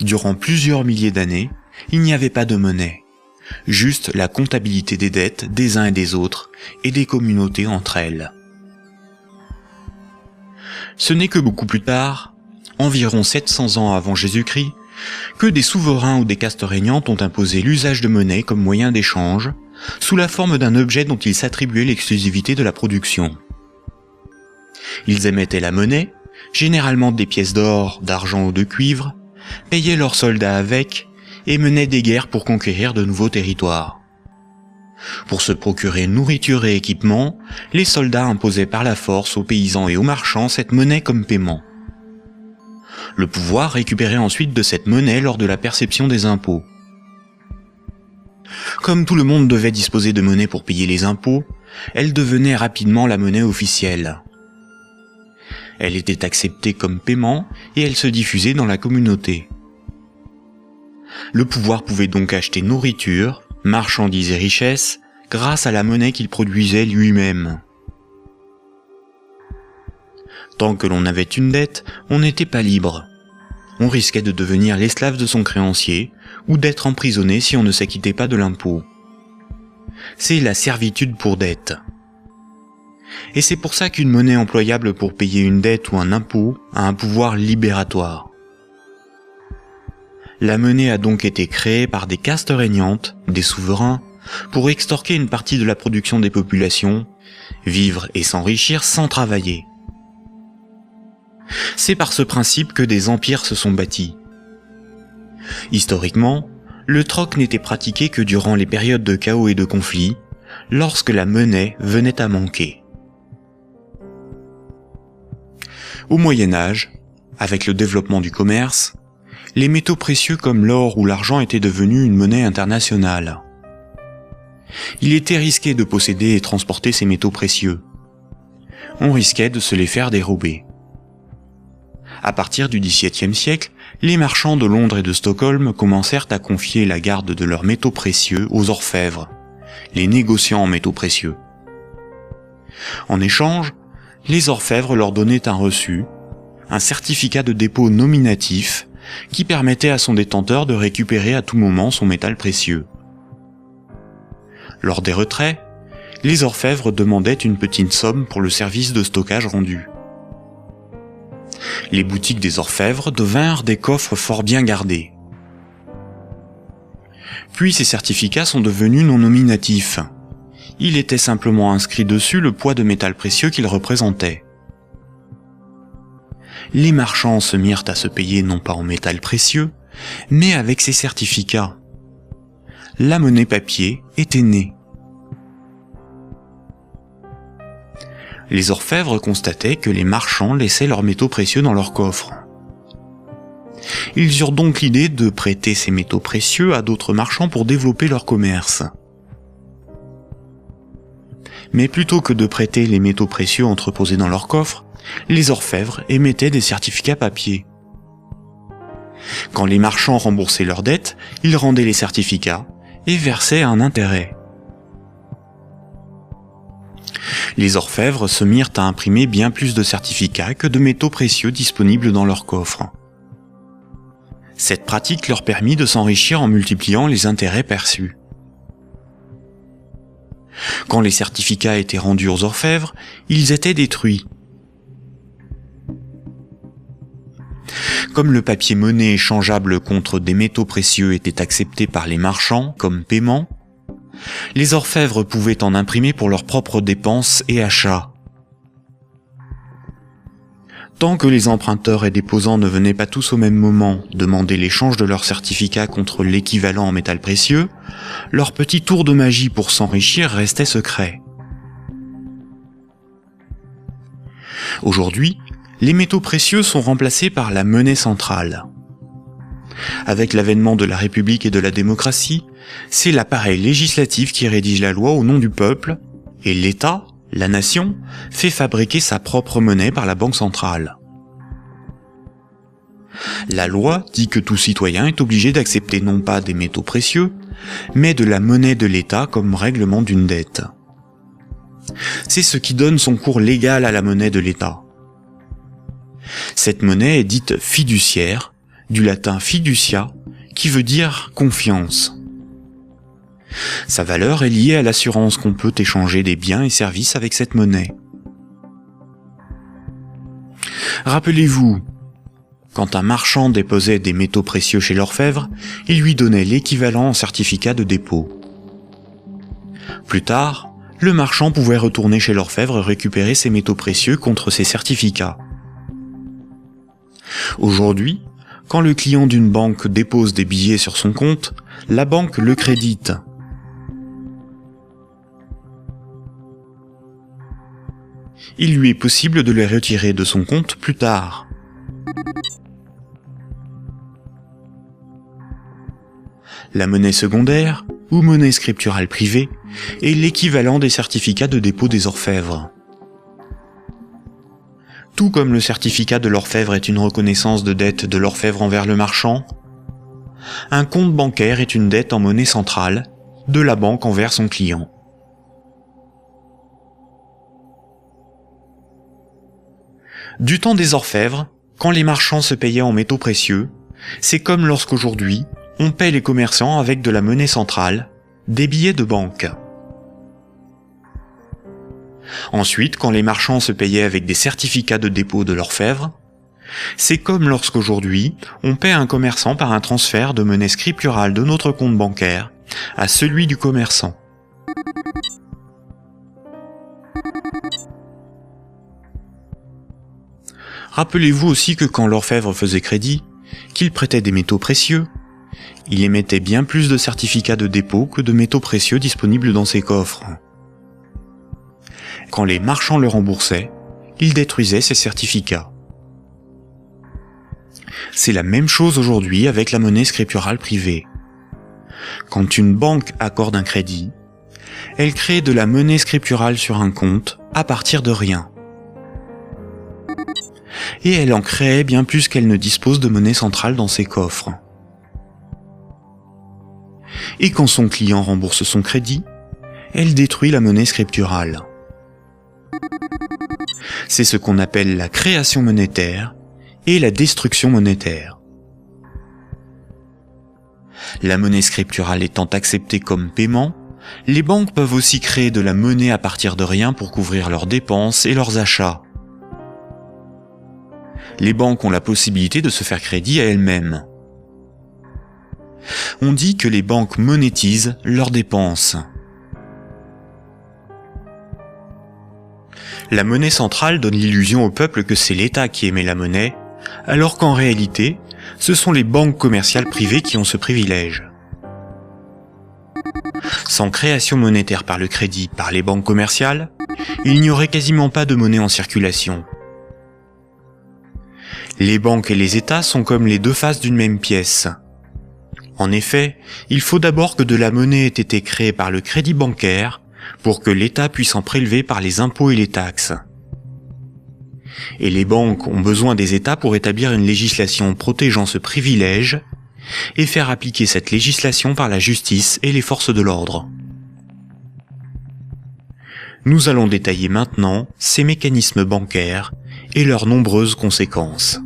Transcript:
Durant plusieurs milliers d'années, il n'y avait pas de monnaie, juste la comptabilité des dettes des uns et des autres et des communautés entre elles. Ce n'est que beaucoup plus tard, environ 700 ans avant Jésus-Christ, que des souverains ou des castes régnantes ont imposé l'usage de monnaie comme moyen d'échange, sous la forme d'un objet dont ils s'attribuaient l'exclusivité de la production. Ils émettaient la monnaie, généralement des pièces d'or, d'argent ou de cuivre, payaient leurs soldats avec, et menaient des guerres pour conquérir de nouveaux territoires. Pour se procurer nourriture et équipement, les soldats imposaient par la force aux paysans et aux marchands cette monnaie comme paiement. Le pouvoir récupérait ensuite de cette monnaie lors de la perception des impôts. Comme tout le monde devait disposer de monnaie pour payer les impôts, elle devenait rapidement la monnaie officielle. Elle était acceptée comme paiement et elle se diffusait dans la communauté. Le pouvoir pouvait donc acheter nourriture, marchandises et richesses grâce à la monnaie qu'il produisait lui-même. Tant que l'on avait une dette, on n'était pas libre. On risquait de devenir l'esclave de son créancier ou d'être emprisonné si on ne s'acquittait pas de l'impôt. C'est la servitude pour dette. Et c'est pour ça qu'une monnaie employable pour payer une dette ou un impôt a un pouvoir libératoire. La monnaie a donc été créée par des castes régnantes, des souverains, pour extorquer une partie de la production des populations, vivre et s'enrichir sans travailler. C'est par ce principe que des empires se sont bâtis. Historiquement, le troc n'était pratiqué que durant les périodes de chaos et de conflits, lorsque la monnaie venait à manquer. Au Moyen Âge, avec le développement du commerce, les métaux précieux comme l'or ou l'argent étaient devenus une monnaie internationale. Il était risqué de posséder et transporter ces métaux précieux. On risquait de se les faire dérober. À partir du XVIIe siècle, les marchands de Londres et de Stockholm commencèrent à confier la garde de leurs métaux précieux aux orfèvres, les négociants en métaux précieux. En échange, les orfèvres leur donnaient un reçu, un certificat de dépôt nominatif qui permettait à son détenteur de récupérer à tout moment son métal précieux. Lors des retraits, les orfèvres demandaient une petite somme pour le service de stockage rendu. Les boutiques des orfèvres devinrent des coffres fort bien gardés. Puis ces certificats sont devenus non nominatifs. Il était simplement inscrit dessus le poids de métal précieux qu'ils représentaient. Les marchands se mirent à se payer non pas en métal précieux, mais avec ces certificats. La monnaie papier était née. Les orfèvres constataient que les marchands laissaient leurs métaux précieux dans leurs coffres. Ils eurent donc l'idée de prêter ces métaux précieux à d'autres marchands pour développer leur commerce. Mais plutôt que de prêter les métaux précieux entreposés dans leurs coffres, les orfèvres émettaient des certificats papier. Quand les marchands remboursaient leurs dettes, ils rendaient les certificats et versaient un intérêt. Les orfèvres se mirent à imprimer bien plus de certificats que de métaux précieux disponibles dans leurs coffres. Cette pratique leur permit de s'enrichir en multipliant les intérêts perçus. Quand les certificats étaient rendus aux orfèvres, ils étaient détruits. Comme le papier monnaie échangeable contre des métaux précieux était accepté par les marchands comme paiement, les orfèvres pouvaient en imprimer pour leurs propres dépenses et achats. Tant que les emprunteurs et déposants ne venaient pas tous au même moment demander l'échange de leurs certificats contre l'équivalent en métal précieux, leur petit tour de magie pour s'enrichir restait secret. Aujourd'hui, les métaux précieux sont remplacés par la monnaie centrale. Avec l'avènement de la République et de la démocratie, c'est l'appareil législatif qui rédige la loi au nom du peuple, et l'État, la nation, fait fabriquer sa propre monnaie par la Banque centrale. La loi dit que tout citoyen est obligé d'accepter non pas des métaux précieux, mais de la monnaie de l'État comme règlement d'une dette. C'est ce qui donne son cours légal à la monnaie de l'État. Cette monnaie est dite fiduciaire, du latin fiducia, qui veut dire confiance. Sa valeur est liée à l'assurance qu'on peut échanger des biens et services avec cette monnaie. Rappelez-vous, quand un marchand déposait des métaux précieux chez l'orfèvre, il lui donnait l'équivalent en certificat de dépôt. Plus tard, le marchand pouvait retourner chez l'orfèvre et récupérer ses métaux précieux contre ses certificats. Aujourd'hui, quand le client d'une banque dépose des billets sur son compte, la banque le crédite. Il lui est possible de les retirer de son compte plus tard. La monnaie secondaire, ou monnaie scripturale privée, est l'équivalent des certificats de dépôt des orfèvres. Tout comme le certificat de l'orfèvre est une reconnaissance de dette de l'orfèvre envers le marchand, un compte bancaire est une dette en monnaie centrale de la banque envers son client. Du temps des orfèvres, quand les marchands se payaient en métaux précieux, c'est comme lorsqu'aujourd'hui, on paie les commerçants avec de la monnaie centrale, des billets de banque. Ensuite, quand les marchands se payaient avec des certificats de dépôt de l'orfèvre, c'est comme lorsqu'aujourd'hui, on paie un commerçant par un transfert de monnaie scripturale de notre compte bancaire à celui du commerçant. Rappelez-vous aussi que quand l'orfèvre faisait crédit, qu'il prêtait des métaux précieux, il émettait bien plus de certificats de dépôt que de métaux précieux disponibles dans ses coffres. Quand les marchands le remboursaient, il détruisait ces certificats. C'est la même chose aujourd'hui avec la monnaie scripturale privée. Quand une banque accorde un crédit, elle crée de la monnaie scripturale sur un compte à partir de rien. Et elle en crée bien plus qu'elle ne dispose de monnaie centrale dans ses coffres. Et quand son client rembourse son crédit, elle détruit la monnaie scripturale. C'est ce qu'on appelle la création monétaire et la destruction monétaire. La monnaie scripturale étant acceptée comme paiement, les banques peuvent aussi créer de la monnaie à partir de rien pour couvrir leurs dépenses et leurs achats. Les banques ont la possibilité de se faire crédit à elles-mêmes. On dit que les banques monétisent leurs dépenses. La monnaie centrale donne l'illusion au peuple que c'est l'État qui émet la monnaie, alors qu'en réalité, ce sont les banques commerciales privées qui ont ce privilège. Sans création monétaire par le crédit par les banques commerciales, il n'y aurait quasiment pas de monnaie en circulation. Les banques et les États sont comme les deux faces d'une même pièce. En effet, il faut d'abord que de la monnaie ait été créée par le crédit bancaire pour que l'État puisse en prélever par les impôts et les taxes. Et les banques ont besoin des États pour établir une législation protégeant ce privilège et faire appliquer cette législation par la justice et les forces de l'ordre. Nous allons détailler maintenant ces mécanismes bancaires et leurs nombreuses conséquences.